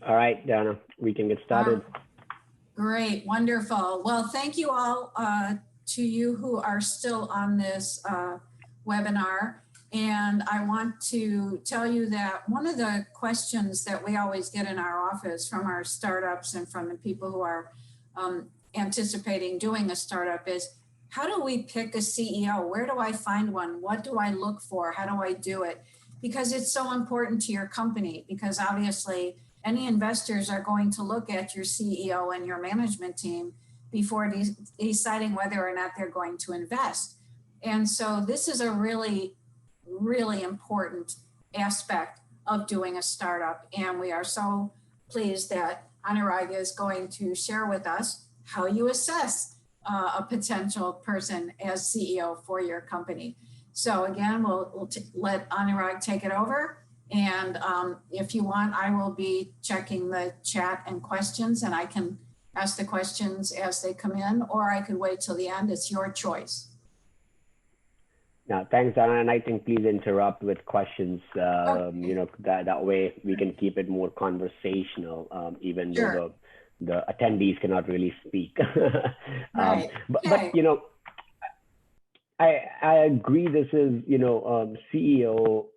All right, Donna, we can get started. Great, wonderful. Well, thank you all to you who are still on this webinar. And I want to tell you that one of the questions that we always get in our office from our startups and from the people who are anticipating doing a startup is, how do we pick a CEO? Where do I find one? What do I look for? How do I do it? Because it's so important to your company, because obviously any investors are going to look at your CEO and your management team before deciding whether or not they're going to invest. And so this is a really, really important aspect of doing a startup. And we are so pleased that Anurag is going to share with us how you assess a potential person as CEO for your company. So again, we'll let Anurag take it over. And if you want, I will be checking the chat and questions, and I can ask the questions as they come in, or I could wait till the end. It's your choice. Now, thanks, Donna. And I think please interrupt with questions. You know, that way we can keep it more conversational, even though the attendees cannot really speak. Right. But you know, I agree. This is, you know, CEO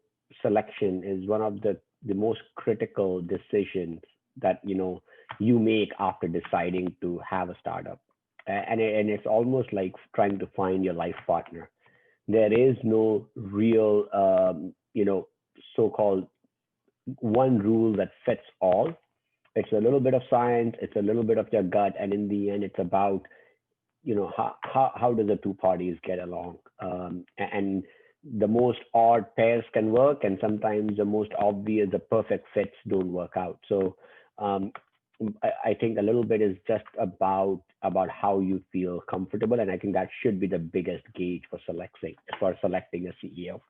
selection is one of the most critical decisions that, you know, you make after deciding to have a startup. And it's almost like trying to find your life partner. There is no real, you know, so-called one rule that fits all. It's a little bit of science, it's a little bit of your gut, and in the end, it's about, you know, how do the two parties get along? And the most odd pairs can work, and sometimes the most obvious, the perfect fits don't work out. So I think a little bit is just about how you feel comfortable, and I think that should be the biggest gauge for selecting a CEO.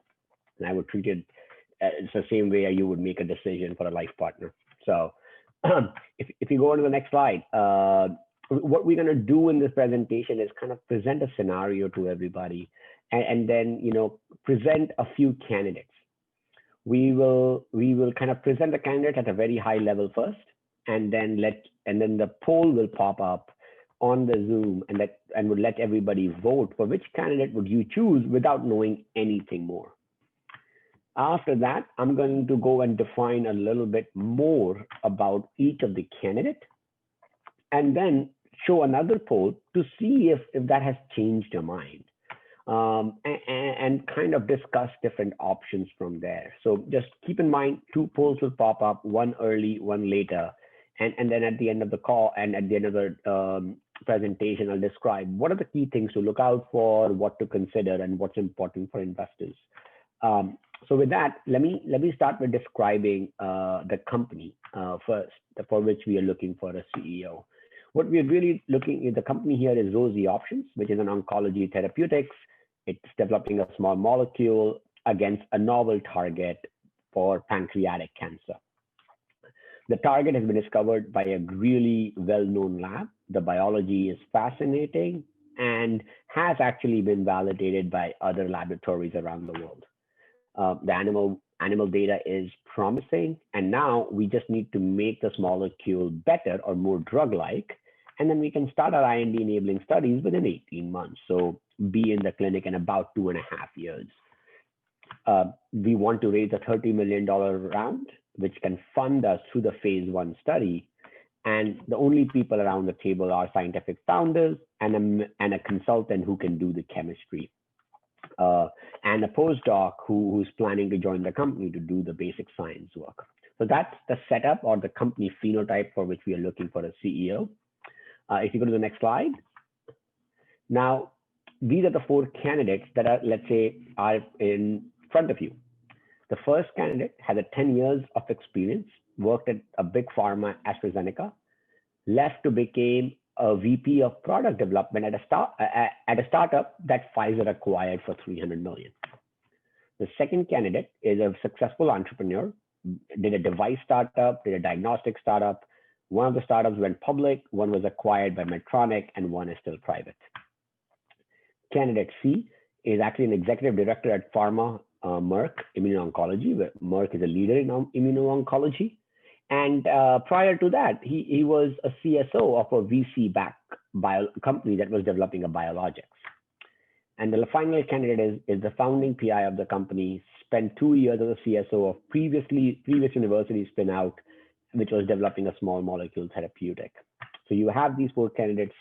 And I would treat it it's the same way you would make a decision for a life partner. So if you go on to the next slide, what we're going to do in this presentation is kind of present a scenario to everybody, and then, you know, present a few candidates. We will kind of present the candidate at a very high level first, and then the poll will pop up on the Zoom, and would let everybody vote for which candidate would you choose without knowing anything more. After that, I'm going to go and define a little bit more about each of the candidates, and then show another poll to see if that has changed your mind, and kind of discuss different options from there. So just keep in mind, two polls will pop up, one early, one later. And then at the end of the call and at the end of the presentation, I'll describe what are the key things to look out for, what to consider, and what's important for investors. So with that, let me start with describing the company first, for which we are looking for a CEO. What we're really looking at, the company here is Rosy Options, which is an oncology therapeutics. It's developing a small molecule against a novel target for pancreatic cancer. The target has been discovered by a really well-known lab. The biology is fascinating and has actually been validated by other laboratories around the world. The animal data is promising, and now we just need to make this molecule better or more drug-like, and then we can start our IND-enabling studies within 18 months. So be in the clinic in about 2.5 years. We want to raise a $30 million round, which can fund us through the phase 1 study. And the only people around the table are scientific founders and a consultant who can do the chemistry, and a postdoc who's planning to join the company to do the basic science work. So that's the setup or the company phenotype for which we are looking for a CEO. If you go to the next slide. Now, these are the 4 candidates that are, let's say, are in front of you. The first candidate has 10 years of experience, worked at a big pharma, AstraZeneca, left to become a VP of product development at a startup that Pfizer acquired for $300 million. The second candidate is a successful entrepreneur, did a device startup, did a diagnostic startup. One of the startups went public, one was acquired by Medtronic, and one is still private. Candidate C is actually an executive director at pharma Merck Immuno-Oncology, where Merck is a leader in immuno-oncology, And prior to that, he was a CSO of a VC-backed company that was developing a biologics. And the final candidate is the founding PI of the company, spent 2 years as a CSO of previous university spin out, which was developing a small molecule therapeutic. So you have these 4 candidates.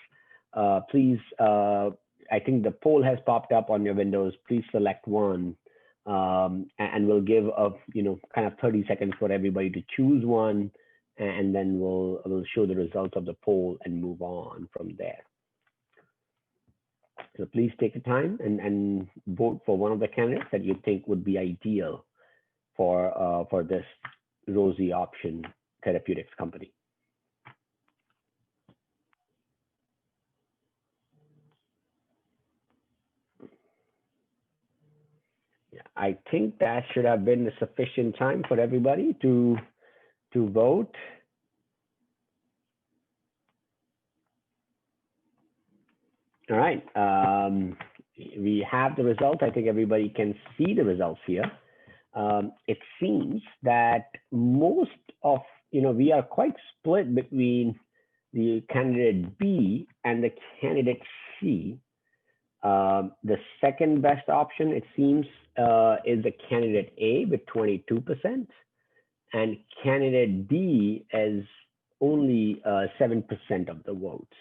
Please, I think the poll has popped up on your windows. Please select one, and we'll give a kind of 30 seconds for everybody to choose one, and then we'll show the results of the poll and move on from there. So please take the time and vote for one of the candidates that you think would be ideal for this Rosy Option Therapeutics company. Yeah, I think that should have been a sufficient time for everybody to vote. All right. We have the results. I think everybody can see the results here. It seems that most of, we are quite split between the candidate B and the candidate C. The second best option, it seems, is the candidate A with 22%, and candidate B is only 7% of the votes.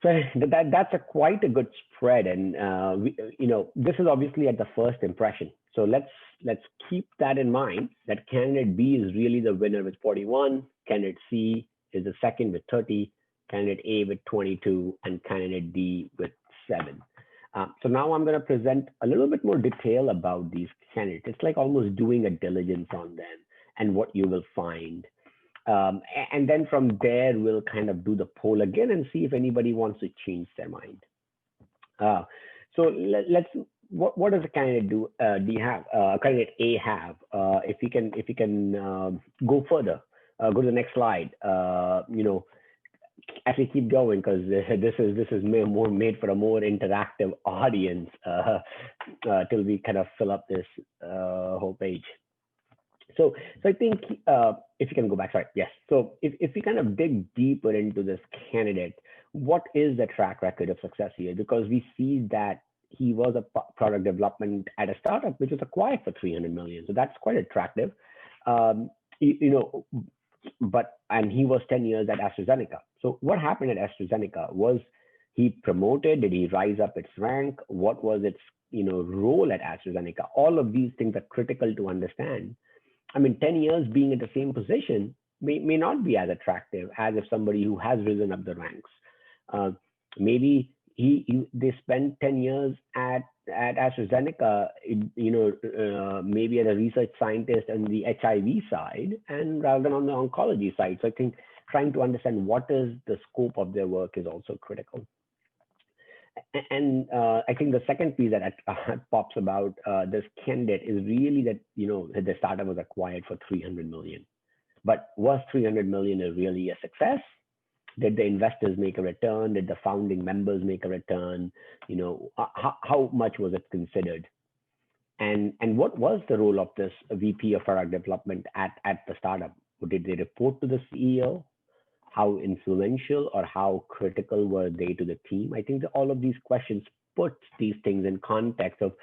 So that's quite a good spread, and this is obviously at the first impression. So let's keep that in mind. That candidate B is really the winner with 41. Candidate C is the second with 30. Candidate A with 22, and candidate D with 7. So now I'm going to present a little bit more detail about these candidates. It's like almost doing a diligence on them and what you will find. And then from there, we'll kind of do the poll again and see if anybody wants to change their mind. So let's. What does the candidate do? Do you have candidate A have? If you can go further, go to the next slide. Actually keep going, because this is more made for a more interactive audience till we kind of fill up this whole page. So I think if you can go back, sorry, yes. So if we kind of dig deeper into this candidate, what is the track record of success here? Because we see that he was a product development at a startup which was acquired for 300 million. So that's quite attractive. And he was 10 years at AstraZeneca. So what happened at AstraZeneca? Was he promoted? Did he rise up its rank? What was its role at AstraZeneca? All of these things are critical to understand. I mean, 10 years being in the same position may not be as attractive as if somebody who has risen up the ranks. Maybe they spent 10 years at AstraZeneca, maybe as a research scientist on the HIV side, and rather than on the oncology side. So I think trying to understand what is the scope of their work is also critical. And I think the second piece that pops about this candidate is really that, the startup was acquired for 300 million. But was 300 million really a success? Did the investors make a return? Did the founding members make a return? How much was it considered? And what was the role of this VP of product development at the startup? Did they report to the CEO? How influential or how critical were they to the team? I think that all of these questions put these things in context of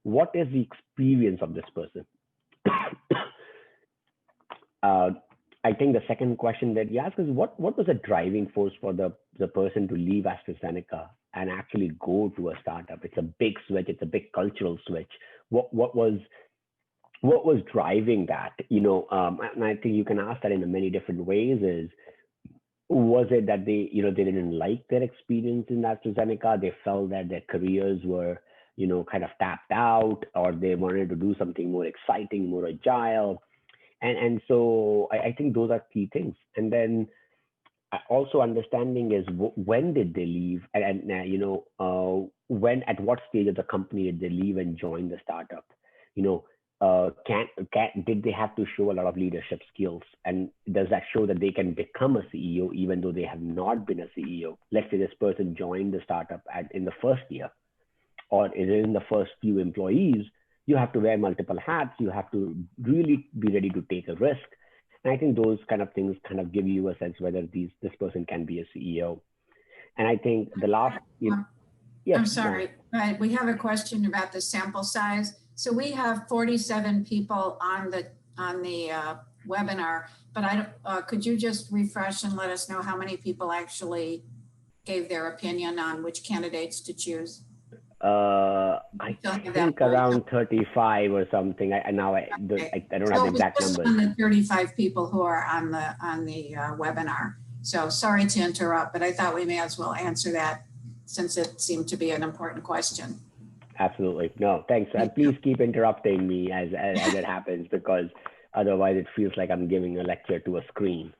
what is the experience of this person. I think the second question that you ask is what was the driving force for the person to leave AstraZeneca and actually go to a startup? It's a big switch. It's a big cultural switch. What was driving that? And I think you can ask that in many different ways. Was it that they didn't like their experience in AstraZeneca? They felt that their careers were, kind of tapped out, or they wanted to do something more exciting, more agile. And so I think those are key things. And then also understanding is when did they leave, and when, at what stage of the company did they leave and join the startup? Did they have to show a lot of leadership skills? And does that show that they can become a CEO even though they have not been a CEO? Let's say this person joined the startup in the first year, or is it in the first few employees? You have to wear multiple hats. You have to really be ready to take a risk. And I think those kind of things kind of give you a sense whether this person can be a CEO. And I think the last, yes, I'm sorry, but we have a question about the sample size. So we have 47 people on the webinar, but could you just refresh and let us know how many people actually gave their opinion on which candidates to choose? I think around 35 or something. I don't have the exact numbers. On the 35 people who are on the webinar. So sorry to interrupt, but I thought we may as well answer that since it seemed to be an important question. Absolutely. No, thanks. And please keep interrupting me as it happens, because otherwise it feels like I'm giving a lecture to a screen,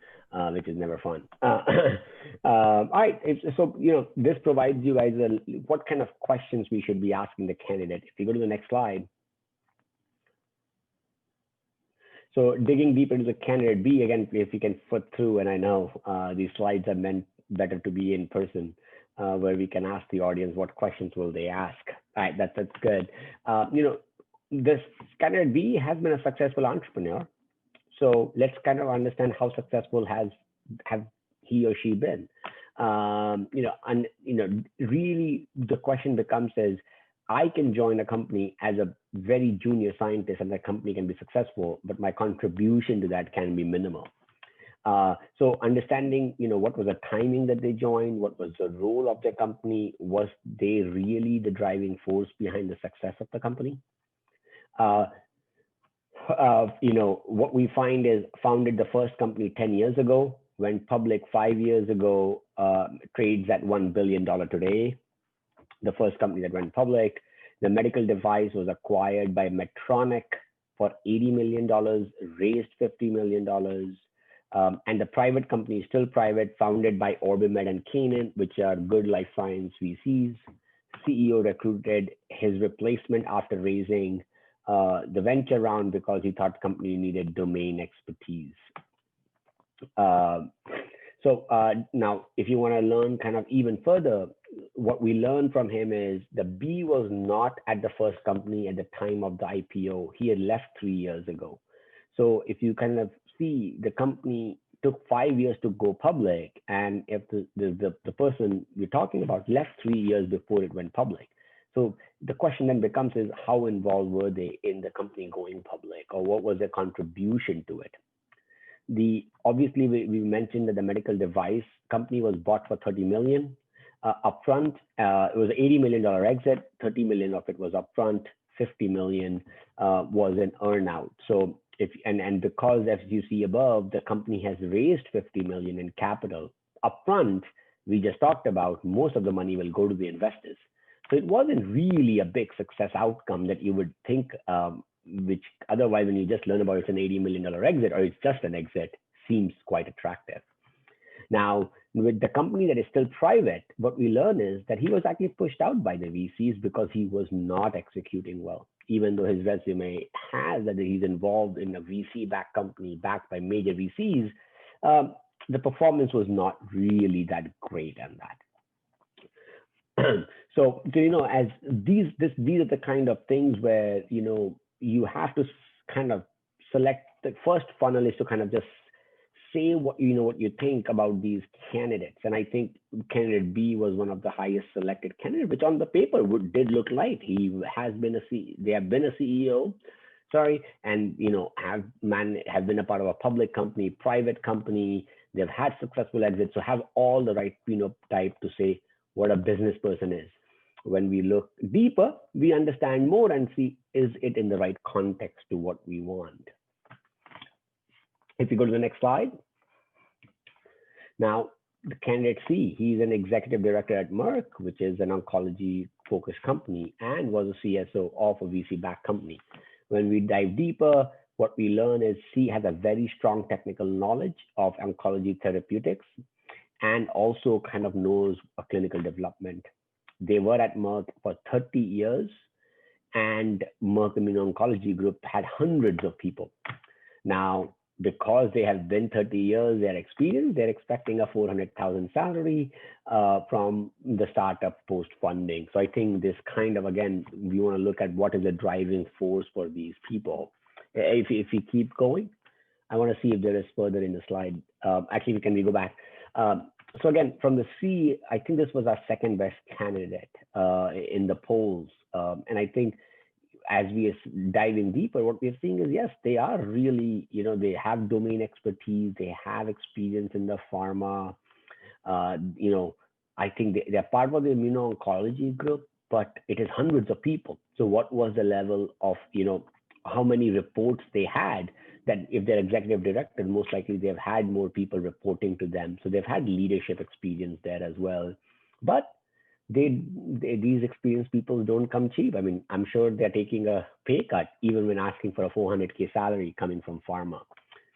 which is never fun. All right. So, this provides you guys what kind of questions we should be asking the candidate. If you go to the next slide. So digging deep into the candidate B, again, if you can foot through, and I know these slides are meant better to be in person, where we can ask the audience what questions will they ask. All right, that's good. This candidate B has been a successful entrepreneur. So let's kind of understand how successful have he or she been. Really the question becomes is, I can join a company as a very junior scientist and the company can be successful, but my contribution to that can be minimal. So understanding, what was the timing that they joined, what was the role of their company, was they really the driving force behind the success of the company? What we find is founded the first company 10 years ago, went public 5 years ago, trades at $1 billion today. The first company that went public. The medical device was acquired by Medtronic for $80 million, raised $50 million. And the private company is still private, founded by OrbiMed and Canaan, which are good life science VCs. CEO recruited his replacement after raising the venture round because he thought the company needed domain expertise. Now, if you want to learn kind of even further, what we learned from him is the B was not at the first company at the time of the IPO. He had left 3 years ago. So if you kind of see, the company took 5 years to go public, and if the person we're talking about left 3 years before it went public. So the question then becomes is, how involved were they in the company going public, or what was their contribution to it? Obviously we mentioned that the medical device company was bought for $30 million upfront. It was an $80 million exit. $30 million of it was upfront. $50 million was an earnout. So because, as you see above, the company has raised $50 million in capital upfront, we just talked about, most of the money will go to the investors. So it wasn't really a big success outcome that you would think, which otherwise when you just learn about it's an $80 million exit or it's just an exit, seems quite attractive. Now, with the company that is still private, what we learn is that he was actually pushed out by the VCs because he was not executing well. Even though his resume has that he's involved in a VC-backed company backed by major VCs, the performance was not really that great on that. So, as these are the kind of things where, you have to kind of select. The first funnel is to kind of just say what you think about these candidates. And I think candidate B was one of the highest selected candidates, which on the paper did look like they have been a CEO, and have been a part of a public company, private company. They've had successful exits, so have all the right phenotype to say what a business person is. When we look deeper, we understand more and see, is it in the right context to what we want? If you go to the next slide. Now, the candidate C, he's an executive director at Merck, which is an oncology-focused company, and was a CSO of a VC-backed company. When we dive deeper, what we learn is C has a very strong technical knowledge of oncology therapeutics and also kind of knows a clinical development. They were at Merck for 30 years, and Merck Immuno-Oncology Group had hundreds of people. Now, because they have been 30 years, their experience, they're expecting a $400,000 salary from the startup post-funding. So I think this kind of, again, we want to look at what is the driving force for these people. If you keep going, I want to see if there is further in the slide. Actually, can we go back? So again, from the C, I think this was our second best candidate in the polls. And I think as we are diving deeper, what we're seeing is, yes, they are really, they have domain expertise, they have experience in the pharma. I think they're part of the immuno-oncology group, but it is hundreds of people. So what was the level of, how many reports they had, that if they're executive director, most likely they've had more people reporting to them. So they've had leadership experience there as well. But these experienced people don't come cheap. I mean, I'm sure they're taking a pay cut even when asking for a 400K salary coming from pharma.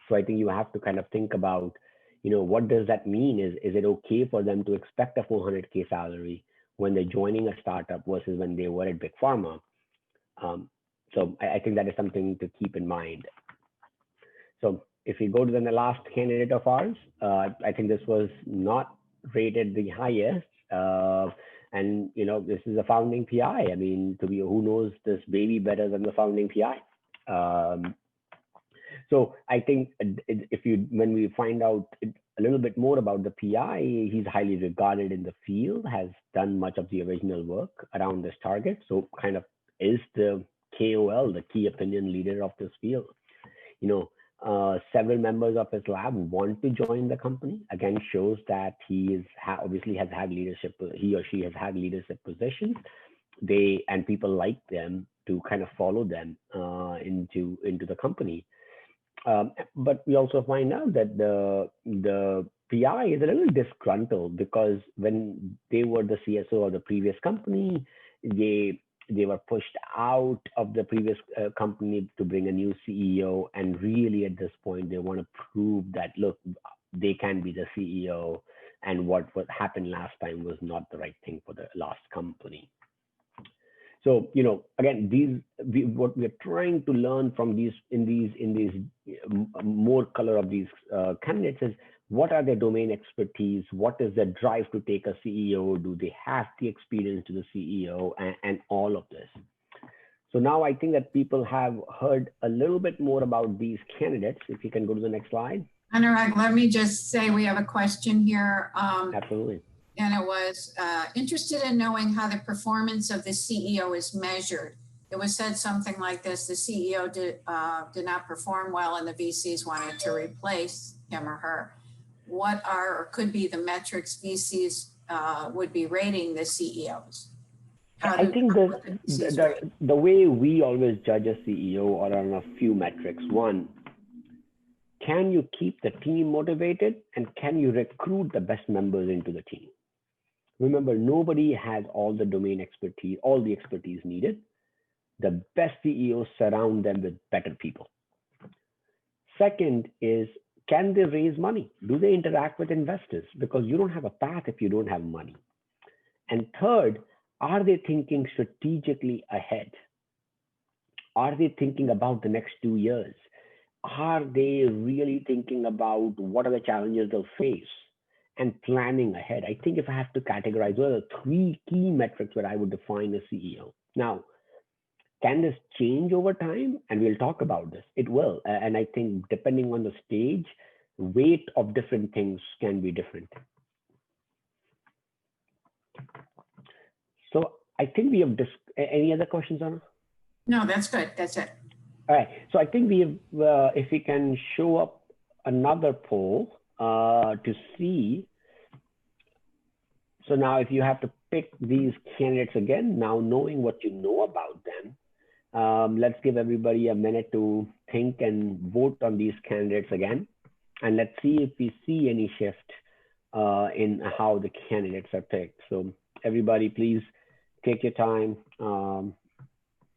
So I think you have to kind of think about, what does that mean? Is it okay for them to expect a 400K salary when they're joining a startup versus when they were at big pharma? So I think that is something to keep in mind. So if we go to the last candidate of ours, I think this was not rated the highest. And this is a founding PI. I mean, who knows this baby better than the founding PI? So I think when we find out a little bit more about the PI, he's highly regarded in the field, has done much of the original work around this target. So kind of is the KOL, the key opinion leader of this field. Several members of his lab want to join the company. Again, shows that he obviously has had leadership. He or she has had leadership positions. And people like them to kind of follow them into the company. But we also find out that the PI is a little disgruntled because when they were the CSO of the previous company, they were pushed out of the previous company to bring a new CEO. And really at this point, they want to prove that, look, they can be the CEO. And what happened last time was not the right thing for the last company. So, again, what we're trying to learn from these more color of these candidates is, what are their domain expertise? What is their drive to take a CEO? Do they have the experience to the CEO and all of this? So now I think that people have heard a little bit more about these candidates. If you can go to the next slide. Anurag, let me just say we have a question here. Absolutely. And it was interested in knowing how the performance of the CEO is measured. It was said something like this: the CEO did not perform well and the VCs wanted to replace him or her. What are or could be the metrics VCs would be rating the CEOs? I think the way we always judge a CEO are on a few metrics. One, can you keep the team motivated, and can you recruit the best members into the team? Remember, nobody has all the domain expertise, all the expertise needed. The best CEOs surround them with better people. Second is, can they raise money? Do they interact with investors? Because you don't have a path if you don't have money. And third, are they thinking strategically ahead? Are they thinking about the next 2 years? Are they really thinking about what are the challenges they'll face and planning ahead? I think if I have to categorize, those are the 3 key metrics where I would define a CEO. Now, can this change over time? And we'll talk about this. It will. And I think depending on the stage, weight of different things can be different. So I think we have any other questions, Anna? No, that's good. That's it. All right. So I think we have, if we can show up another poll to see. So now if you have to pick these candidates again, now knowing what you know about them, let's give everybody a minute to think and vote on these candidates again. And let's see if we see any shift in how the candidates are picked. So everybody, please take your time.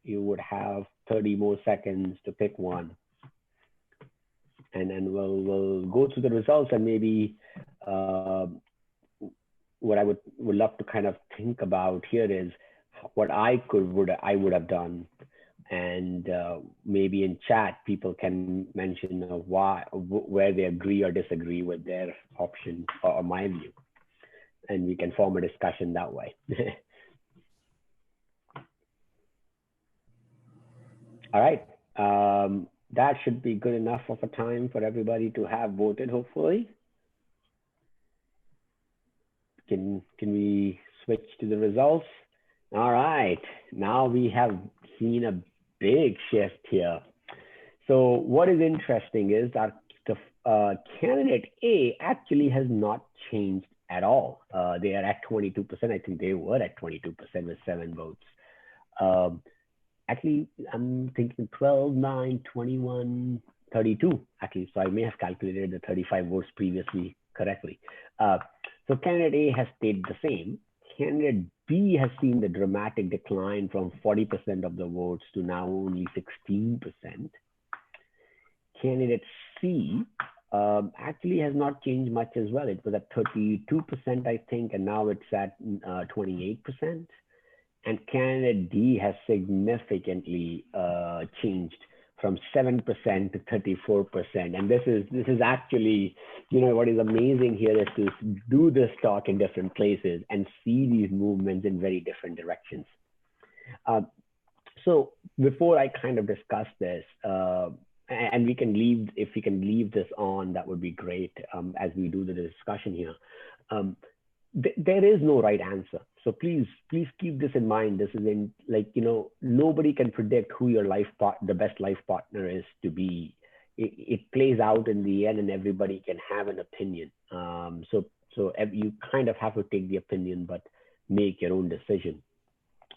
You would have 30 more seconds to pick one. And then we'll go through the results, and maybe what I would love to kind of think about here is what I would have done. And maybe in chat, people can mention where they agree or disagree with their option or my view. And we can form a discussion that way. All right. that should be good enough of a time for everybody to have voted, hopefully. Can we switch to the results? All right, now we have seen a big shift here. So what is interesting is that the candidate A actually has not changed at all. They are at 22%. I think they were at 22% with 7 votes. Um, Actually, I'm thinking 12, 9, 21, 32, actually. So I may have calculated the 35 votes previously correctly. So candidate A has stayed the same. Candidate B has seen the dramatic decline from 40% of the votes to now only 16%. Candidate C actually has not changed much as well. It was at 32%, I think, and now it's at 28%. And candidate D has significantly changed from 7% to 34%. And this is actually, what is amazing here is to do this talk in different places and see these movements in very different directions. So before I kind of discuss this, and if we can leave this on, that would be great as we do the discussion here. There is no right answer. So please keep this in mind. This is nobody can predict who your the best life partner is to be. It plays out in the end, and everybody can have an opinion. So you kind of have to take the opinion, but make your own decision.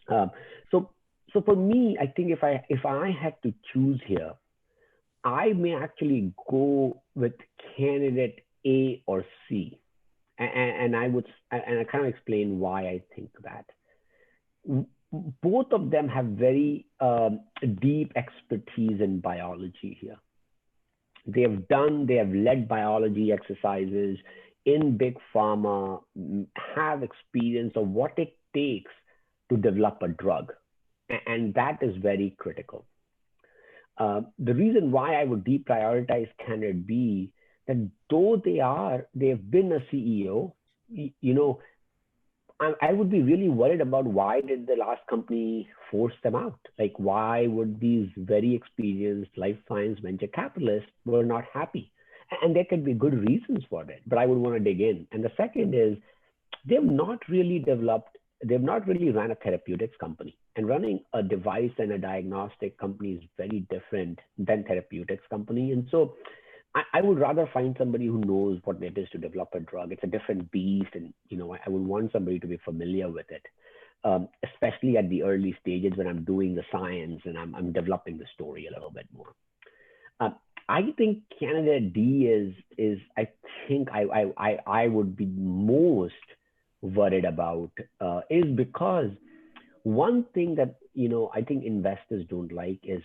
So for me, I think if I had to choose here, I may actually go with candidate A or C. And I kind of explain why I think that. Both of them have very deep expertise in biology here. They have led biology exercises in big pharma, have experience of what it takes to develop a drug. And that is very critical. The reason why I would deprioritize candidate B, that though they've been a CEO, I would be really worried about why did the last company force them out? Like, why would these very experienced life science venture capitalists were not happy? And there could be good reasons for it, but I would want to dig in. And the second is they've not really run a therapeutics company. And running a device and a diagnostic company is very different than therapeutics company. And so I would rather find somebody who knows what it is to develop a drug. It's a different beast, and I would want somebody to be familiar with it, especially at the early stages when I'm doing the science and I'm developing the story a little bit more. I think candidate D is I think I would be most worried about is because one thing that I think investors don't like is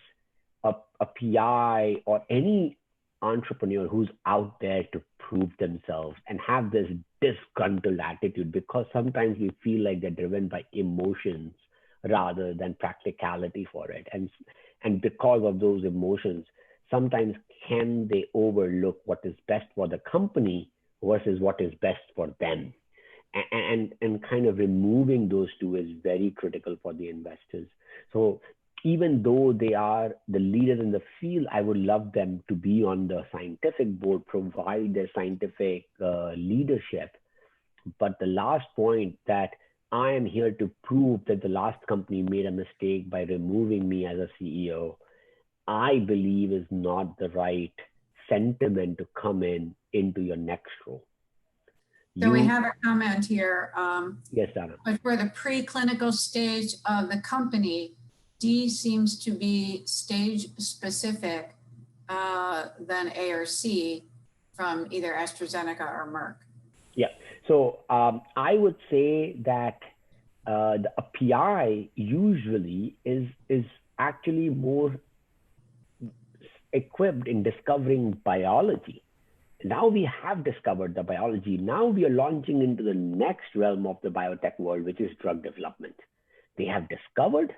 a PI or any entrepreneur who's out there to prove themselves and have this disgruntled attitude, because sometimes we feel like they're driven by emotions rather than practicality for it. And because of those emotions, sometimes can they overlook what is best for the company versus what is best for them? And kind of removing those two is very critical for the investors. So even though they are the leaders in the field, I would love them to be on the scientific board, provide their scientific leadership. But the last point, that I am here to prove that the last company made a mistake by removing me as a CEO, I believe is not the right sentiment to come into your next role. So we have a comment here. Yes, Dana. But for the preclinical stage of the company, D seems to be stage specific than A or C from either AstraZeneca or Merck. Yeah. So I would say that a PI usually is actually more equipped in discovering biology. Now we have discovered the biology. Now we are launching into the next realm of the biotech world, which is drug development. They have discovered.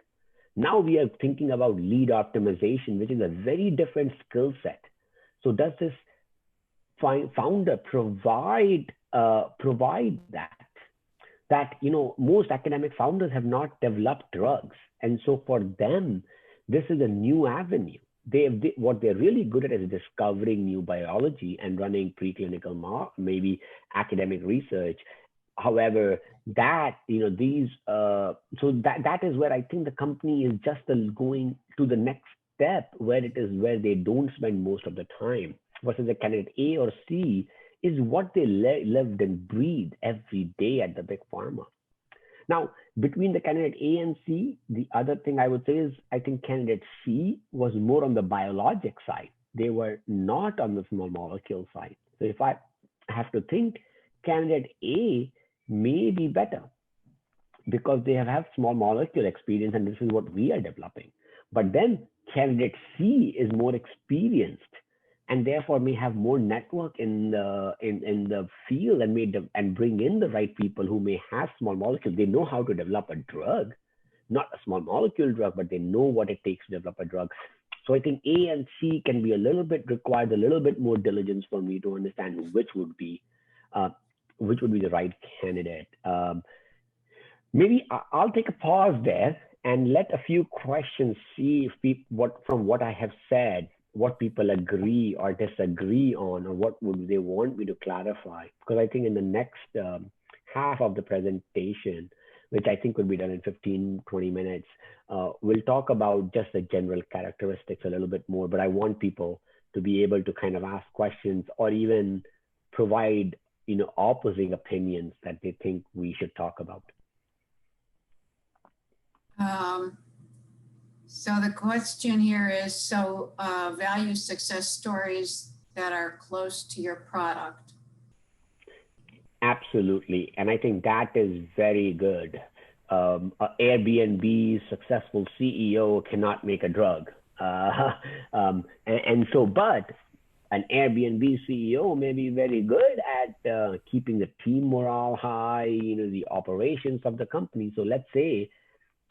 Now we are thinking about lead optimization, which is a very different skill set. So does this founder provide that most academic founders have not developed drugs, and so for them this is a new avenue. what they're really good at is discovering new biology and running preclinical, maybe academic research. However, that these so that is where I think the company is just going to the next step, where they don't spend most of the time, versus a candidate A or C is what they lived and breathed every day at the big pharma. Now, between the candidate A and C, the other thing I would say is I think candidate C was more on the biologic side. They were not on the small molecule side. So if I have to think, candidate A may be better because they have small molecule experience and this is what we are developing. But then candidate C is more experienced and therefore may have more network in the field and and bring in the right people who may have small molecules. They know how to develop a drug, not a small molecule drug, but they know what it takes to develop a drug. So I think A and C can be required a little bit more diligence for me to understand which would be the right candidate. Maybe I'll take a pause there and let a few questions see if from what I have said, what people agree or disagree on, or what would they want me to clarify. Because I think in the next half of the presentation, which I think will be done in 15, 20 minutes, we'll talk about just the general characteristics a little bit more. But I want people to be able to kind of ask questions or even provide, opposing opinions that they think we should talk about. So the question here is, value success stories that are close to your product. Absolutely. And I think that is very good. Airbnb's successful CEO cannot make a drug. But an Airbnb CEO may be very good at keeping the team morale high, the operations of the company. So let's say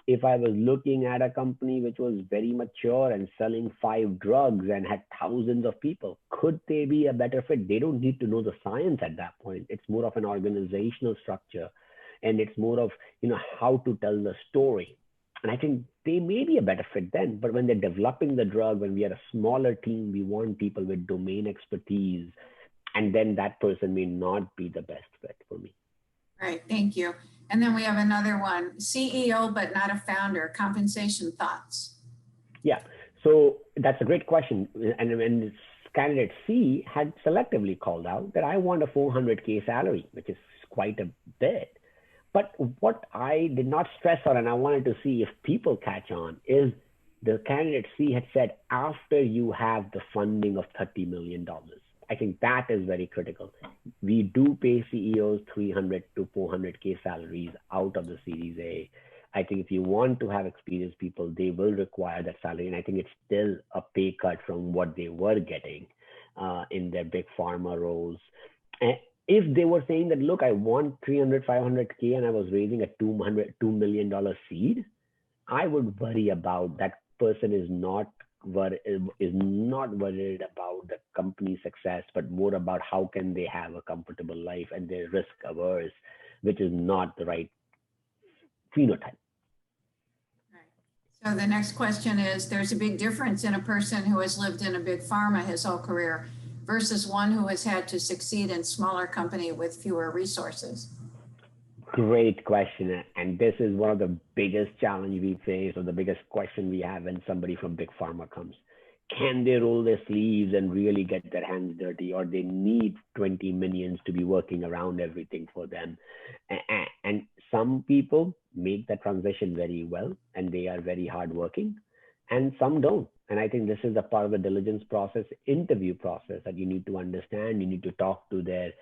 if I was looking at a company which was very mature and selling 5 drugs and had thousands of people, could they be a better fit? They don't need to know the science at that point. It's more of an organizational structure, and it's more of, how to tell the story. And I think they may be a better fit then. But when they're developing the drug, when we are a smaller team, we want people with domain expertise. And then that person may not be the best fit for me. Right. Thank you. And then we have another one, CEO, but not a founder, compensation thoughts. Yeah. So that's a great question. And candidate C had selectively called out that I want a 400K salary, which is quite a bit. But what I did not stress on, and I wanted to see if people catch on, is the candidate C had said, after you have the funding of $30 million. I think that is very critical. We do pay CEOs 300 to 400K salaries out of the Series A. I think if you want to have experienced people, they will require that salary. And I think it's still a pay cut from what they were getting in their big pharma roles. And if they were saying that, look, I want 300, 500K and I was raising a $2 million seed, I would worry about that person is not worried about the company's success, but more about how can they have a comfortable life, and they're risk averse, which is not the right phenotype. So the next question is, there's a big difference in a person who has lived in a big pharma his whole career versus one who has had to succeed in smaller company with fewer resources. Great question. And this is one of the biggest challenge we face, or the biggest question we have when somebody from big pharma comes. Can they roll their sleeves and really get their hands dirty, or they need 20 minions to be working around everything for them? And some people make that transition very well, and they are very hardworking, and some don't. And I think this is a part of the diligence process, interview process, that you need to understand. You need to talk to their,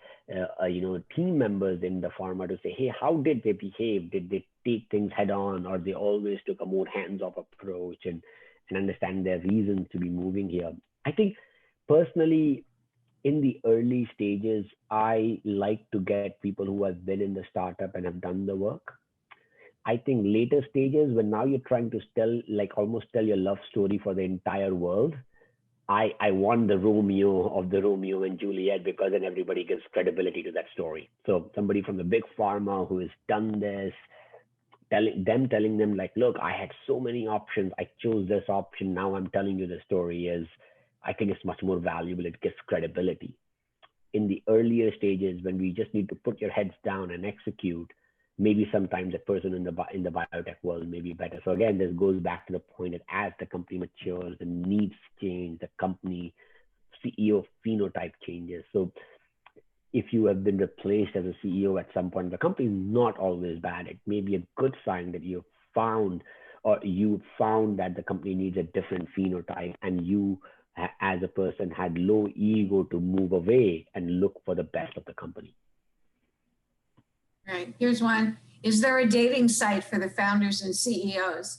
team members in the pharma to say, hey, how did they behave? Did they take things head on, or they always took a more hands-off approach, and understand their reasons to be moving here? I think personally, in the early stages, I like to get people who have been in the startup and have done the work. I think later stages, when now you're trying to almost tell your love story for the entire world, I want the Romeo of the Romeo and Juliet, because then everybody gives credibility to that story. So somebody from the big pharma who has done this, telling them like, look, I had so many options, I chose this option, now I'm telling you the story, is I think it's much more valuable. It gives credibility. In the earlier stages, when we just need to put your heads down and execute, maybe sometimes a person in the biotech world may be better. So again, this goes back to the point that as the company matures, the needs change, the company CEO phenotype changes. So if you have been replaced as a CEO at some point, the company is not always bad. It may be a good sign that you found, or you found that the company needs a different phenotype, and you as a person had low ego to move away and look for the best of the company. Right. Here's one. Is there a dating site for the founders and CEOs?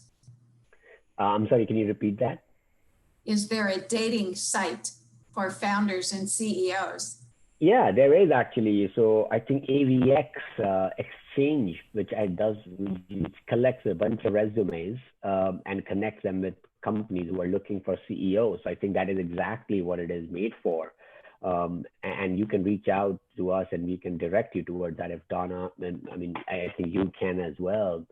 I'm sorry, can you repeat that? Is there a dating site for founders and CEOs? Yeah, there is actually. So I think AVX Exchange, which collects a bunch of resumes and connects them with companies who are looking for CEOs. So I think that is exactly what it is made for. And you can reach out to us and we can direct you towards that if Donna, and I mean, I think you can as well.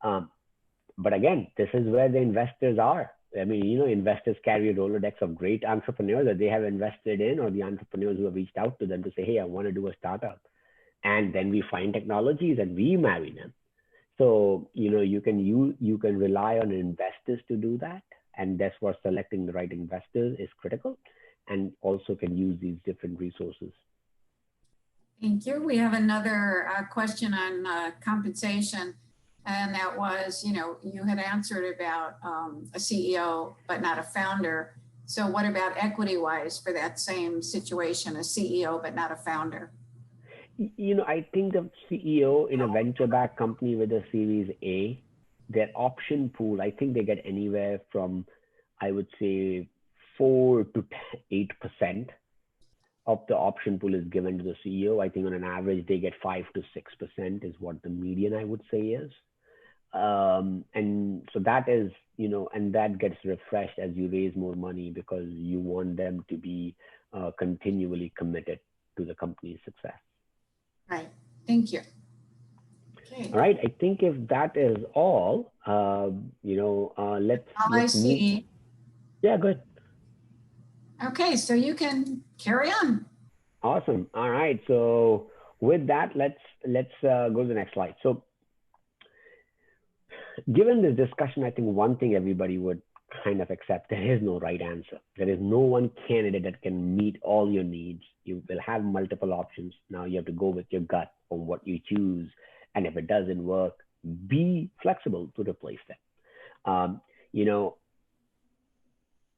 But again, this is where the investors are. I mean, investors carry a Rolodex of great entrepreneurs that they have invested in, or the entrepreneurs who have reached out to them to say, hey, I want to do a startup. And then we find technologies and we marry them. So, you can rely on investors to do that. And that's where selecting the right investors is critical, and also can use these different resources. Thank you. We have another question on compensation. And that was, you had answered about a CEO, but not a founder. So what about equity-wise for that same situation, a CEO, but not a founder? I think the CEO in a venture-backed company with a Series A, their option pool, I think they get anywhere from, I would say, 4 to 8% of the option pool is given to the CEO. I think on an average, they get 5 to 6% is what the median, I would say, is. And so that is, and that gets refreshed as you raise more money, because you want them to be continually committed to the company's success. Right. Thank you. Okay. All right. I think if that is all, let's see. Yeah, good. Okay, so you can carry on. Awesome. All right. So with that, let's go to the next slide. So given this discussion, I think one thing everybody would kind of accept, there is no right answer. There is no one candidate that can meet all your needs. You will have multiple options. Now you have to go with your gut on what you choose. And if it doesn't work, be flexible to replace them.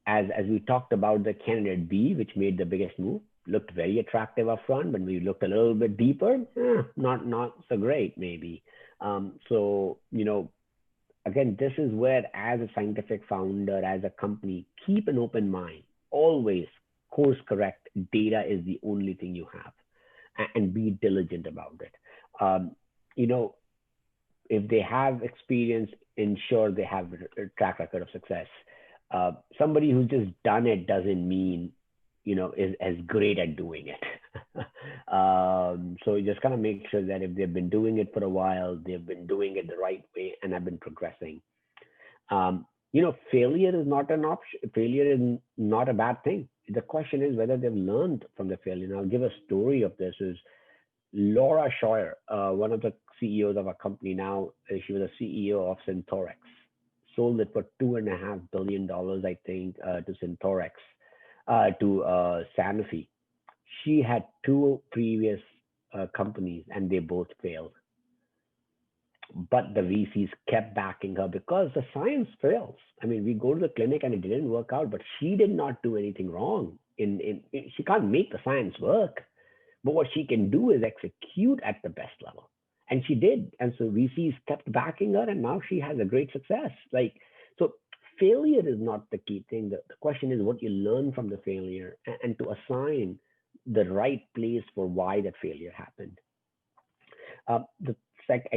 As we talked about the candidate B, which made the biggest move, looked very attractive up front, but we looked a little bit deeper, not so great maybe. Again, this is where, as a scientific founder, as a company, keep an open mind. Always course correct. Data is the only thing you have, and be diligent about it. If they have experience, ensure they have a track record of success. Somebody who's just done it doesn't mean, is as great at doing it. So you just kind of make sure that if they've been doing it for a while, they've been doing it the right way and have been progressing. Failure is not an option. Failure is not a bad thing. The question is whether they've learned from the failure. And I'll give a story of this. Is Laura Scheuer, one of the CEOs of our company now. She was a CEO of Synthorx. Sold it for $2.5 billion, I think, to Synthorx, to Sanofi. She had 2 previous companies and they both failed. But the VCs kept backing her because the science fails. I mean, we go to the clinic and it didn't work out, but she did not do anything wrong. She can't make the science work, but what she can do is execute at the best level. And she did. And so VCs kept backing her, and now she has a great success. So failure is not the key thing. The question is what you learn from the failure, and to assign the right place for why that failure happened. I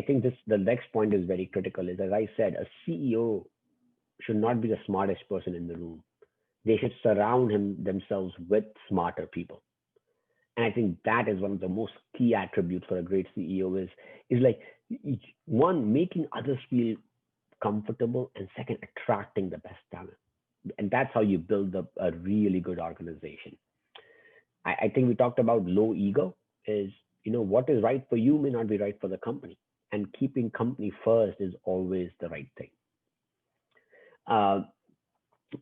think the next point is very critical. Is, as I said, a CEO should not be the smartest person in the room. They should surround themselves with smarter people. And I think that is one of the most key attributes for a great CEO is like one, making others feel comfortable, and second, attracting the best talent. And that's how you build up a really good organization. I think we talked about low ego is, what is right for you may not be right for the company. And keeping company first is always the right thing. Uh,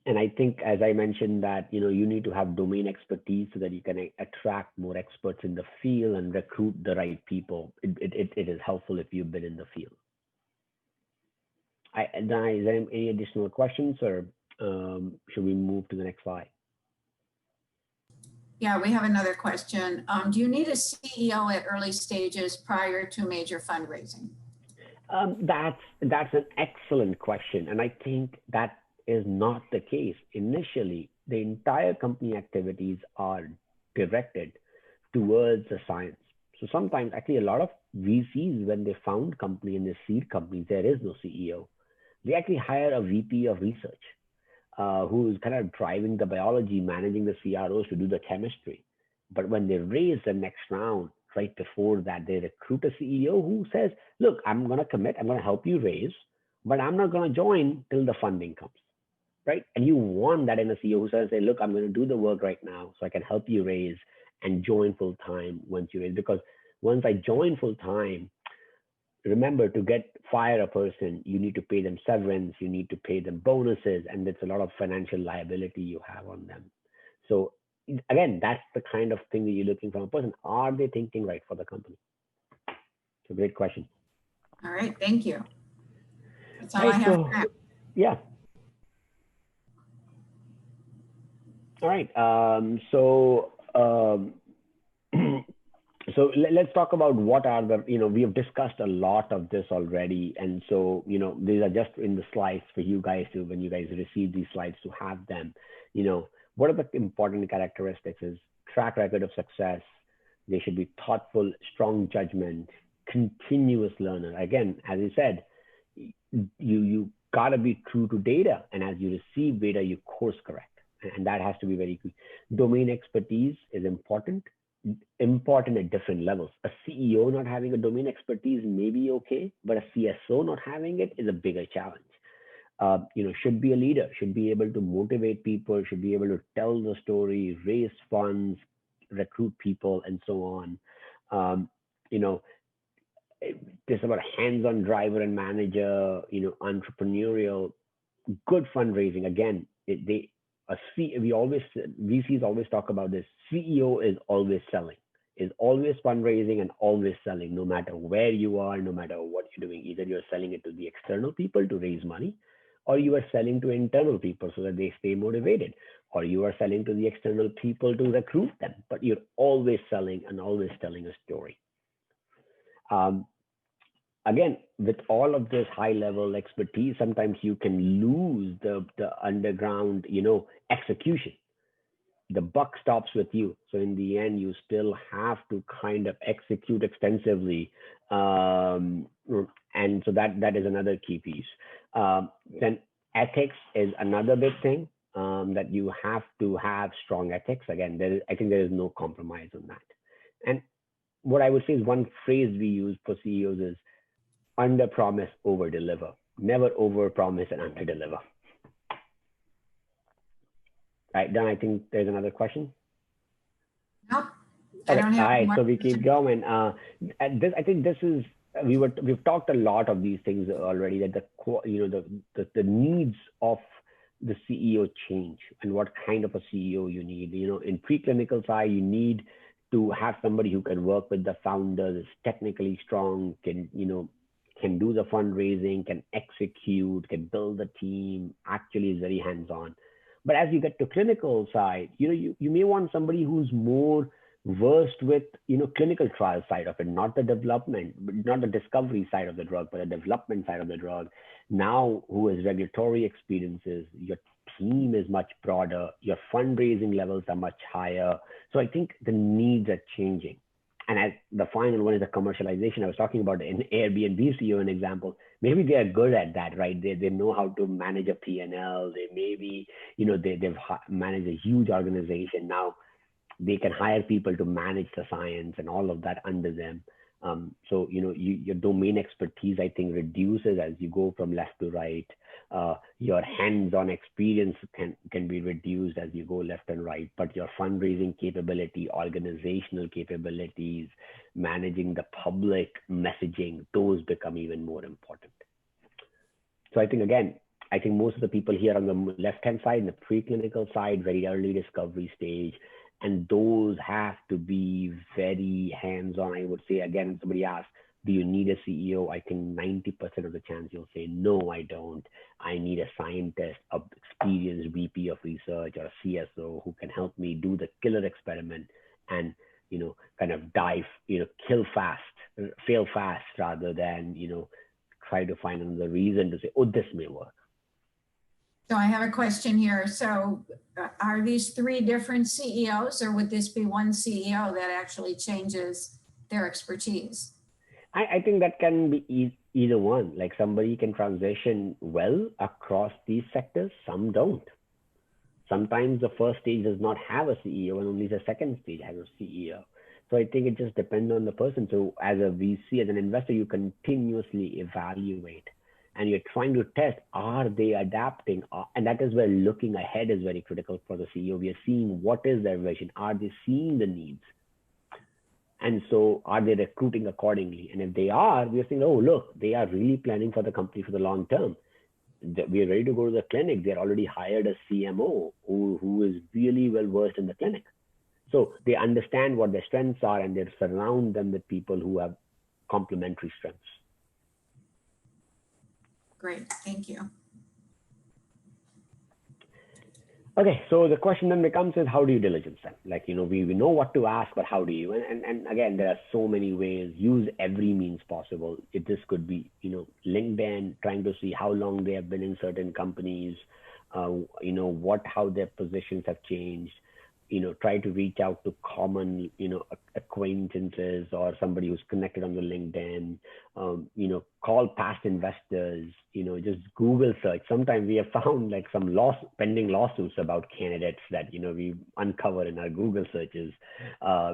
and I think, as I mentioned, that you need to have domain expertise so that you can attract more experts in the field and recruit the right people. It is helpful if you've been in the field. Dana, is there any additional questions, or should we move to the next slide? Yeah, we have another question. Do you need a CEO at early stages prior to major fundraising? That's an excellent question, and I think that is not the case. Initially, the entire company activities are directed towards the science. So sometimes, actually, a lot of VCs, when they found company and they seed companies, there is no CEO. They actually hire a VP of research who's kind of driving the biology, managing the CROs to do the chemistry. But when they raise the next round, right before that, they recruit a CEO who says, look, I'm going to commit, I'm going to help you raise, but I'm not going to join till the funding comes, right? And you want that in a CEO who says, say, look, I'm going to do the work right now so I can help you raise and join full time once you raise. Because once I join full time, remember, to fire a person, you need to pay them severance, you need to pay them bonuses, and it's a lot of financial liability you have on them. So again, that's the kind of thing that you're looking from a person. Are they thinking right for the company? It's a great question. All right, thank you. That's all I have for now. Yeah. All right. So let's talk about what are the, we have discussed a lot of this already. And so, these are just in the slides for you guys to, when you guys receive these slides, to have them, what are the important characteristics is track record of success. They should be thoughtful, strong judgment, continuous learner. Again, as you said, you gotta be true to data. And as you receive data, you course correct. And that has to be very key. Domain expertise is important at different levels. A CEO not having a domain expertise may be okay, but a CSO not having it is a bigger challenge. Should be a leader, should be able to motivate people, should be able to tell the story, raise funds, recruit people, and so on. This about a hands-on driver and manager, entrepreneurial, good fundraising. Again, VCs always talk about this. CEO is always selling, is always fundraising and always selling, no matter where you are, no matter what you're doing. Either you're selling it to the external people to raise money, or you are selling to internal people so that they stay motivated, or you are selling to the external people to recruit them. But you're always selling and always telling a story. Again, with all of this high level expertise, sometimes you can lose the underground, execution. The buck stops with you. So in the end, you still have to kind of execute extensively. And so that is another key piece. Then ethics is another big thing, that you have to have strong ethics. Again, I think there is no compromise on that. And what I would say is one phrase we use for CEOs is under promise, over deliver. Never over promise and under deliver. Right, Dan, I think there's another question. Nope. Okay. All right, so we keep going. I think this is, we've talked a lot of these things already, that the needs of the CEO change and what kind of a CEO you need. In preclinical side, you need to have somebody who can work with the founders, is technically strong, can do the fundraising, can execute, can build the team, actually is very hands-on. But as you get to clinical side, you may want somebody who's more versed with, clinical trial side of it, not the development, not the discovery side of the drug, but the development side of the drug. Now, who has regulatory experiences, your team is much broader, your fundraising levels are much higher. So I think the needs are changing. And as the final one is the commercialization. I was talking about an Airbnb CEO, an example. Maybe they are good at that, right? They know how to manage a P&L. They maybe, they've managed a huge organization. Now, they can hire people to manage the science and all of that under them. So your domain expertise, I think, reduces as you go from left to right. Your hands-on experience can be reduced as you go left and right, but your fundraising capability, organizational capabilities, managing the public messaging, those become even more important. So I think, again, I think most of the people here on the left-hand side, in the preclinical side, very early discovery stage, and those have to be very hands-on. I would say, again, somebody asked, do you need a CEO? I think 90% of the chance you'll say, no, I don't. I need a scientist, a experienced VP of research or a CSO who can help me do the killer experiment and, kind of kill fast, fail fast, rather than, try to find another reason to say, oh, this may work. So I have a question here. So are these three different CEOs, or would this be one CEO that actually changes their expertise? I think that can be either one. Like, somebody can transition well across these sectors, some don't. Sometimes the first stage does not have a CEO and only the second stage has a CEO. So I think it just depends on the person. So as a VC, as an investor, you continuously evaluate and you're trying to test, are they adapting? And that is where looking ahead is very critical for the CEO. We are seeing what is their vision. Are they seeing the needs? And so are they recruiting accordingly? And if they are, we are saying, oh, look, they are really planning for the company for the long term. We are ready to go to the clinic. They're already hired a CMO who is really well versed in the clinic. So they understand what their strengths are and they surround them with people who have complementary strengths. Great, thank you. Okay, so the question then becomes is, how do you diligence them? Like, we know what to ask, but how do you? And again, there are so many ways. Use every means possible. This could be, LinkedIn, trying to see how long they have been in certain companies, how their positions have changed. Try to reach out to common, acquaintances or somebody who's connected on the LinkedIn, call past investors, just Google search. Sometimes we have found like some pending lawsuits about candidates that, we uncover in our Google searches,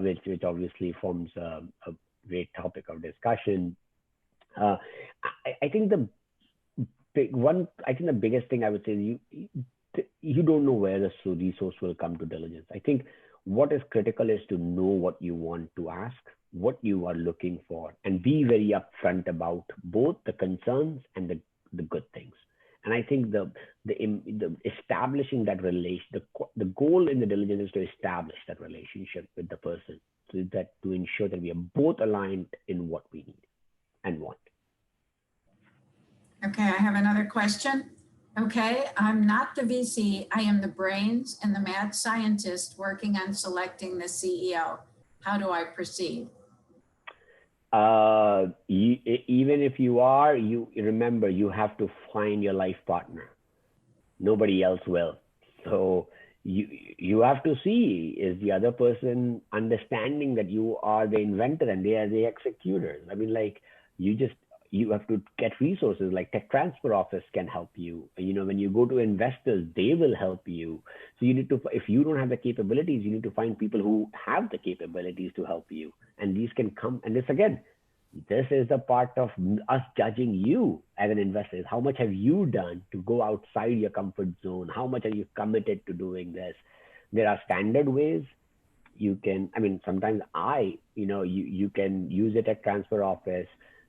which obviously forms a great topic of discussion. I think the biggest thing I would say is you don't know where the resource will come to diligence. I think what is critical is to know what you want to ask, what you are looking for, and be very upfront about both the concerns and the good things. And I think the establishing that the goal in the diligence is to establish that relationship with the person, so that to ensure that we are both aligned in what we need and want. Okay, I have another question. Okay, I'm not the VC. I am the brains and the mad scientist working on selecting the CEO. How do I proceed? Even if you are, you remember, you have to find your life partner. Nobody else will. So you have to see, is the other person understanding that you are the inventor and they are the executors? I mean, like, you have to get resources, like tech transfer office can help you. When you go to investors, they will help you. So you need to, if you don't have the capabilities, you need to find people who have the capabilities to help you. And these can come, and this is the part of us judging you as an investor. How much have you done to go outside your comfort zone? How much are you committed to doing this? There are standard ways. You can, sometimes you can use a tech transfer office.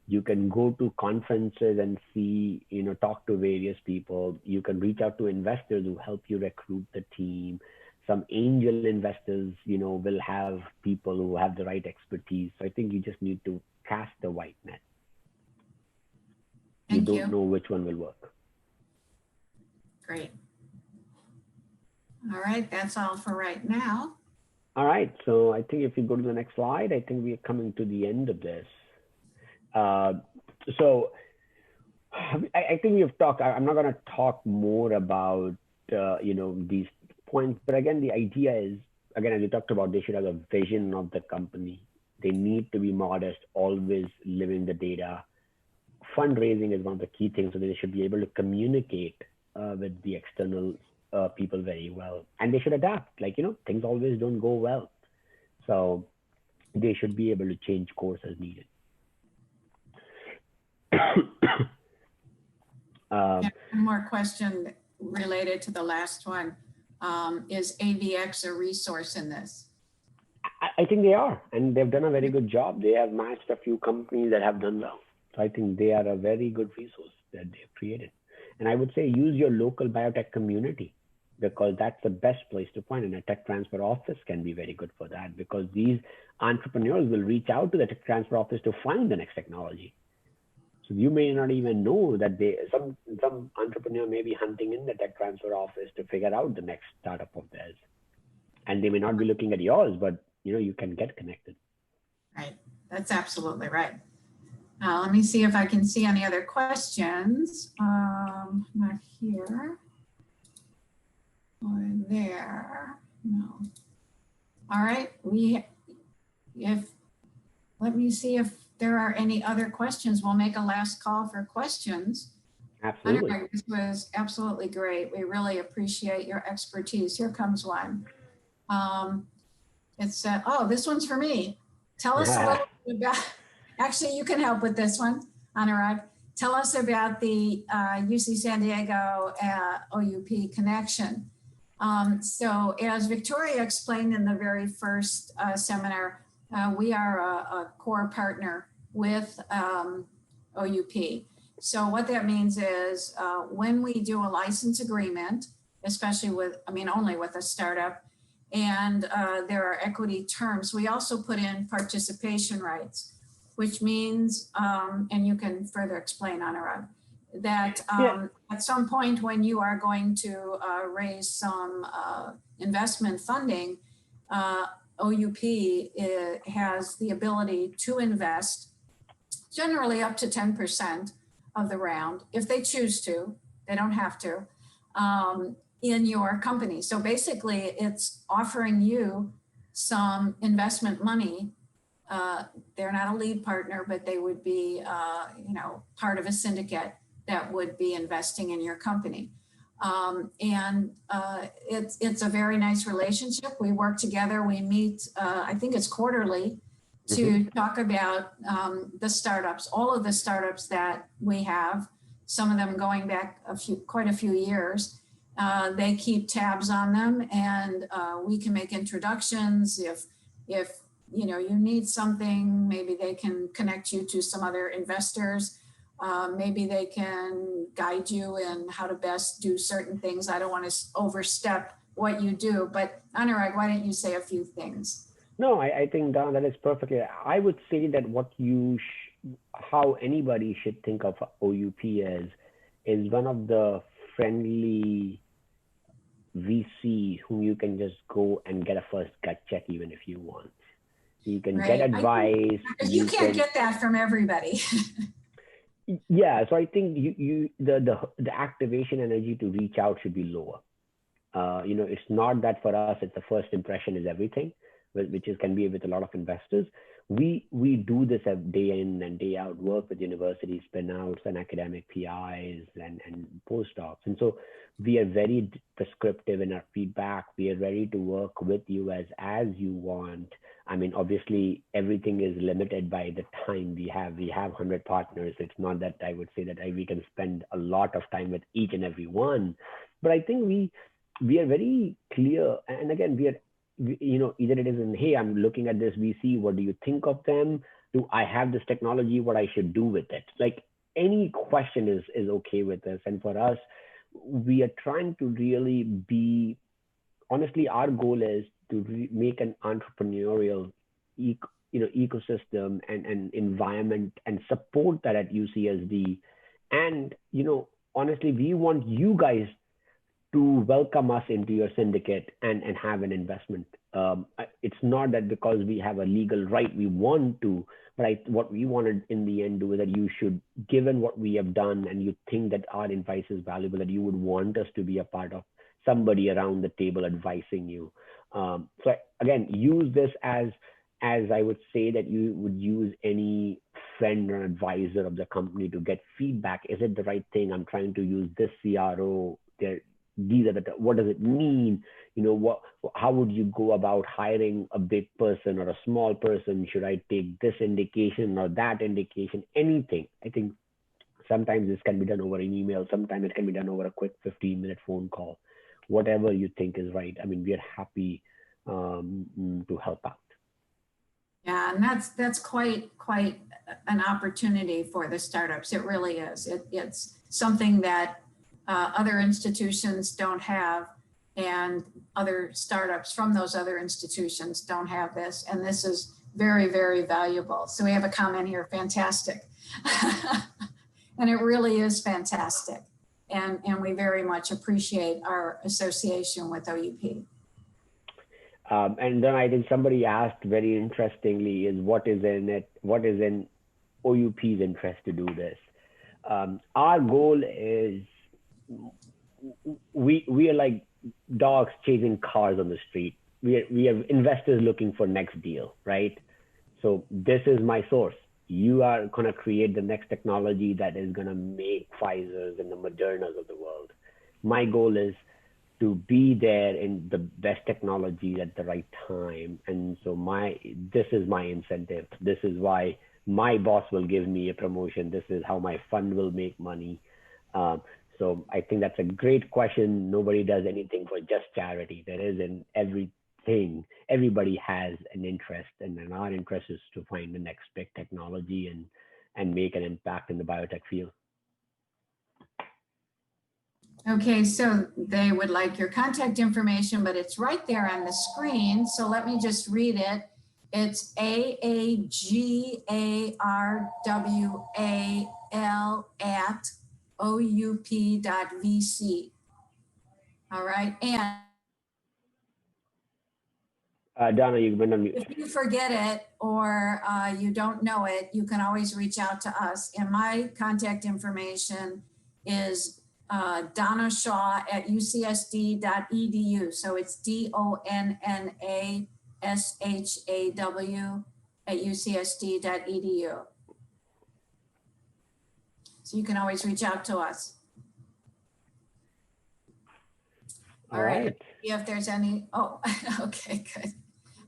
You can go to conferences and see, talk to various people. You can reach out to investors who help you recruit the team. Some angel investors, will have people who have the right expertise. So I think you just need to cast the wide net. You don't know which one will work. Great. All right, that's all for right now. All right, so I think if you go to the next slide, I think we are coming to the end of this. So I think we've talked, I'm not going to talk more about, these points, but again, the idea is, again, as we talked about, they should have a vision of the company. They need to be modest, always living the data. Fundraising is one of the key things, so they should be able to communicate with the external people very well. And they should adapt, things always don't go well. So they should be able to change course as needed. One more question related to the last one. Is AVX a resource in this? I think they are, and they've done a very good job. They have matched a few companies that have done well. So I think they are a very good resource that they've created. And I would say use your local biotech community, because that's the best place to find. And a tech transfer office can be very good for that, because these entrepreneurs will reach out to the tech transfer office to find the next technology. So you may not even know that some entrepreneur may be hunting in the tech transfer office to figure out the next startup of theirs. And they may not be looking at yours, but you can get connected. Right. That's absolutely right. Let me see if I can see any other questions. Not here. Or there. No. All right. Let me see if there are any other questions. We'll make a last call for questions. Absolutely. Anurag, this was absolutely great. We really appreciate your expertise. Here comes one. It's this one's for me. Tell us a little bit about, actually you can help with this one, Anurag. Tell us about the UC San Diego OUP connection. So as Victoria explained in the very first seminar, we are a core partner with OUP. So what that means is when we do a license agreement, especially only with a startup, and there are equity terms, we also put in participation rights, which means, and you can further explain, Anurag, that at some point when you are going to raise some investment funding, OUP has the ability to invest generally up to 10% of the round, if they choose to, they don't have to, in your company. So basically it's offering you some investment money. They're not a lead partner, but they would be, part of a syndicate that would be investing in your company. It's a very nice relationship. We work together. We meet, I think it's quarterly, to talk about the startups, all of the startups that we have, some of them going back quite a few years. They keep tabs on them, and we can make introductions. If you need something, maybe they can connect you to some other investors. Maybe they can guide you in how to best do certain things. I don't want to overstep what you do, but Anurag, why don't you say a few things? No, I think, Don, that is perfectly. I would say that how anybody should think of OUP is one of the friendly VC whom you can just go and get a first gut check even if you want. So you can get advice. You can't get that from everybody. Yeah, so I think the activation energy to reach out should be lower. It's not that for us, it's the first impression is everything, which can be with a lot of investors. We do this day in and day out, work with universities, spin-outs, and academic PIs and postdocs. And so we are very prescriptive in our feedback. We are ready to work with you as you want. I mean, obviously, everything is limited by the time we have. We have 100 partners. It's not that I would say that we can spend a lot of time with each and every one. But I think we are very clear. And again, either it is in, hey, I'm looking at this VC. What do you think of them? Do I have this technology? What I should do with it? Like any question is okay with us. And for us, we are trying to really be, honestly, our goal is to make an entrepreneurial ecosystem and environment and support that at UCSD. And, honestly, we want you guys to welcome us into your syndicate and have an investment. It's not that because we have a legal right, we want to, but what we wanted in the end do is that you should, given what we have done and you think that our advice is valuable, that you would want us to be a part of somebody around the table advising you. So again, use this as I would say that you would use any friend or advisor of the company to get feedback. Is it the right thing? I'm trying to use this CRO. These are what does it mean? how would you go about hiring a big person or a small person? Should I take this indication or that indication? Anything. I think sometimes this can be done over an email. Sometimes it can be done over a quick 15-minute phone call. Whatever you think is right. I mean, we are happy to help out. Yeah, and that's quite an opportunity for the startups. It really is. It's something that other institutions don't have, and other startups from those other institutions don't have this. And this is very, very valuable. So we have a comment here, fantastic. And it really is fantastic. And we very much appreciate our association with OUP. And then I think somebody asked very interestingly is what is in OUP's interest to do this? Our goal is we are like dogs chasing cars on the street. We have investors looking for next deal, right? So this is my source. You are going to create the next technology that is going to make Pfizer's and the Modernas of the world. My goal is to be there in the best technology at the right time. And so this is my incentive. This is why my boss will give me a promotion. This is how my fund will make money. So I think that's a great question. Nobody does anything for just charity. There is in everything. Everybody has an interest, and then our interest is to find the next big technology and make an impact in the biotech field. Okay, so they would like your contact information, but it's right there on the screen. So let me just read it. It's AAGARWAL@oup.vc. All right, and Donna, you've been on mute. if you forget it or you don't know it, you can always reach out to us. And my contact information is Donna Shaw at ucsd.edu. So it's DONNASHAW at ucsd.edu. So you can always reach out to us. All right. See if there's any, okay, good.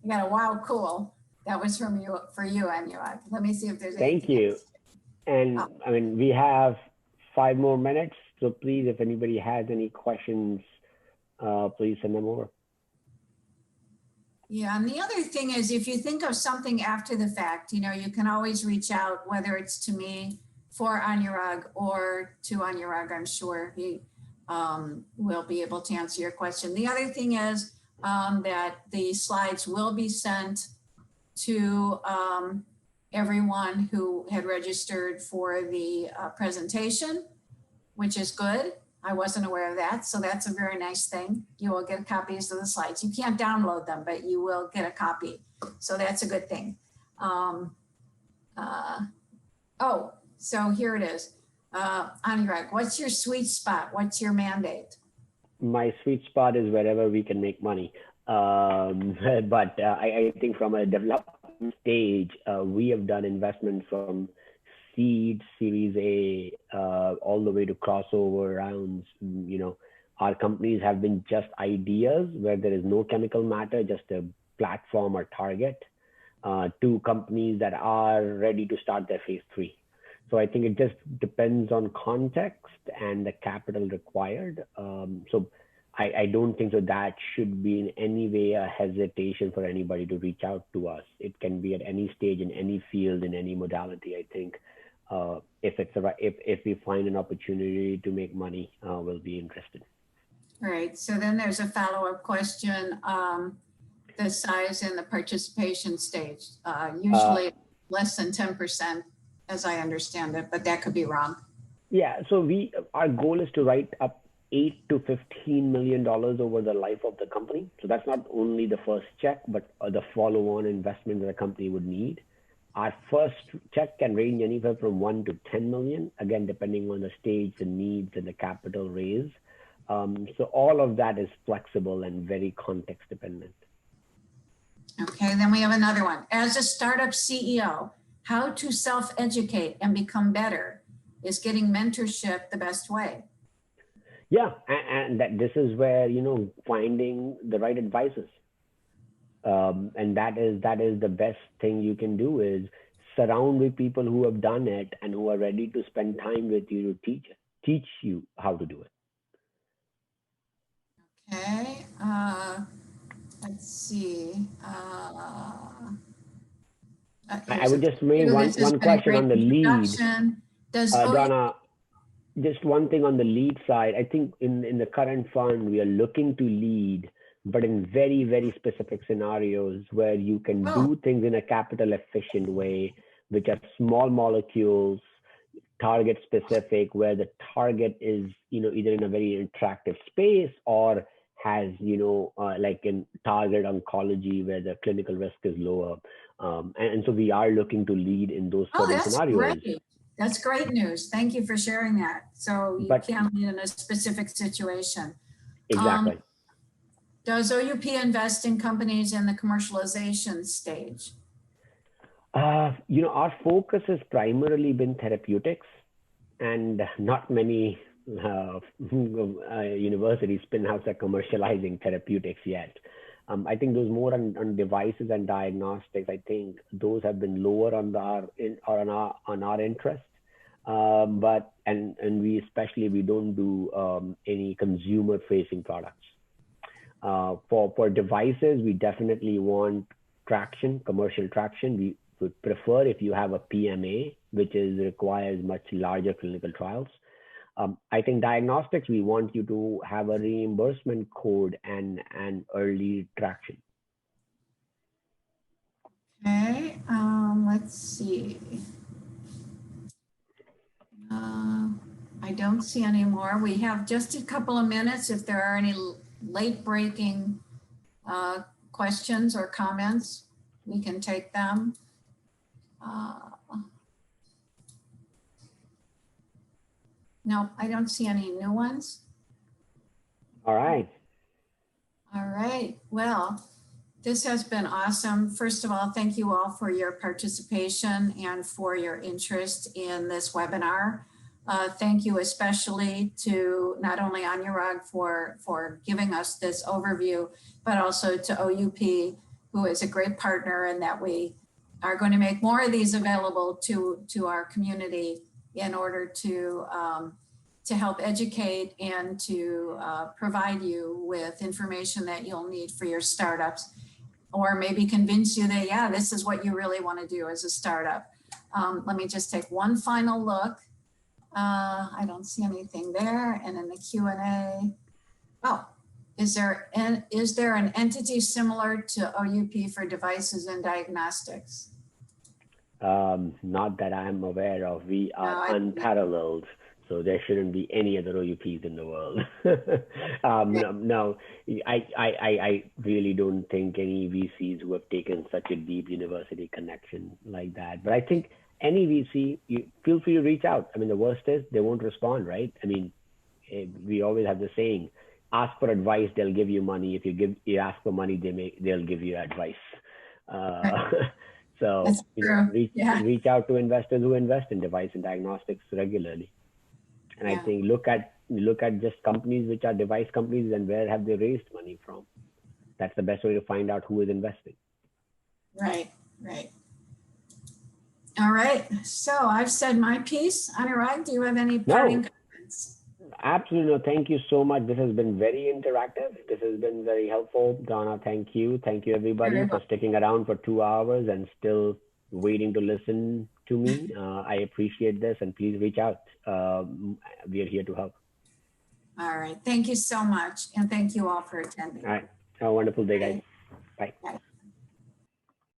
I got a wow, cool. That was from you, for you, Anurag. Let me see if there's anything Thank you. else. And I mean, we have 5 more minutes. So please, if anybody has any questions, please send them over. Yeah, and the other thing is, if you think of something after the fact, you can always reach out, whether it's to me for Anurag or to Anurag. I'm sure he will be able to answer your question. The other thing is that the slides will be sent to everyone who had registered for the presentation, which is good. I wasn't aware of that. So that's a very nice thing. You will get copies of the slides. You can't download them, but you will get a copy. So that's a good thing. So here it is. Anurag, what's your sweet spot? What's your mandate? My sweet spot is wherever we can make money. But I think from a development stage, we have done investments from seed, Series A, all the way to crossover rounds. Our companies have been just ideas where there is no chemical matter, just a platform or target, to companies that are ready to start their phase 3. So I think it just depends on context and the capital required. So I don't think so that should be in any way a hesitation for anybody to reach out to us. It can be at any stage, in any field, in any modality. I think if we find an opportunity to make money, we'll be interested. All right. So then there's a follow-up question. The size and the participation stage, usually less than 10%, as I understand it, but that could be wrong. Yeah. So our goal is to write up $8 to $15 million over the life of the company. So that's not only the first check, but the follow-on investment that a company would need. Our first check can range anywhere from 1 to 10 million, again, depending on the stage, the needs, and the capital raise. So all of that is flexible and very context dependent. Okay, then we have another one. As a startup CEO, how to self-educate and become better? Is getting mentorship the best way? Yeah, and that this is where, finding the right advisors. And that is the best thing you can do is surround with people who have done it and who are ready to spend time with you to teach you how to do it. Okay. Let's see. I Here's a would thank just make you. one This has one been a question great on the lead, introduction. Does OU? Donna. Just one thing on the lead side. I think in the current fund we are looking to lead, but in very very specific scenarios where you can Oh, do things in a capital efficient way, which are small molecules, target specific, where the target is either in a very attractive space or has like in target oncology where the clinical risk is lower, and so we are looking to lead in those oh, certain that's scenarios. great. That's great news. Thank you for sharing that. So you But can lead in a specific situation. Um, exactly. does OUP invest in companies in the commercialization stage? Our focus has primarily been therapeutics, and not many universities spin-outs are commercializing therapeutics yet. I think those more on devices and diagnostics. I think those have been lower on our interest. But we especially we don't do any consumer-facing products. For devices, we definitely want traction, commercial traction. We would prefer if you have a PMA, which requires much larger clinical trials. I think diagnostics, we want you to have a reimbursement code and early traction. Okay, let's see. I don't see any more. We have just a couple of minutes. If there are any late breaking questions or comments, we can take them. No, I don't see any new ones. All right. All right. Well, this has been awesome. First of all, thank you all for your participation and for your interest in this webinar. Thank you especially to not only Anurag for giving us this overview, but also to OUP, who is a great partner, and that we are going to make more of these available to our community in order to help educate and to provide you with information that you'll need for your startups, or maybe convince you that, yeah, this is what you really want to do as a startup. Let me just take one final look. I don't see anything there. And in the Q&A, oh, is there an entity similar to OUP for devices and diagnostics? Not that I'm aware of. We are unparalleled, so there shouldn't be any other OUPs in the world. No, I really don't think any VCs who have taken such a deep university connection like that. But I think any VC, you feel free to reach out. I mean, the worst is they won't respond, right? I mean, we always have the saying, ask for advice, they'll give you money. If you ask for money, they'll give you advice. So reach out to investors who invest in device and diagnostics regularly. And I think look at just companies which are device companies and where have they raised money from. That's the best way to find out who is investing. Right. All right. So I've said my piece. Anurag, do you have any parting comments? Absolutely. No, thank you so much. This has been very interactive. This has been very helpful. Donna, thank you. Thank you, everybody, for sticking around for 2 hours and still waiting to listen to me. I appreciate this, and please reach out. We are here to help. All right. Thank you so much. And thank you all for attending. All right. Have a wonderful day, guys. Bye. Bye.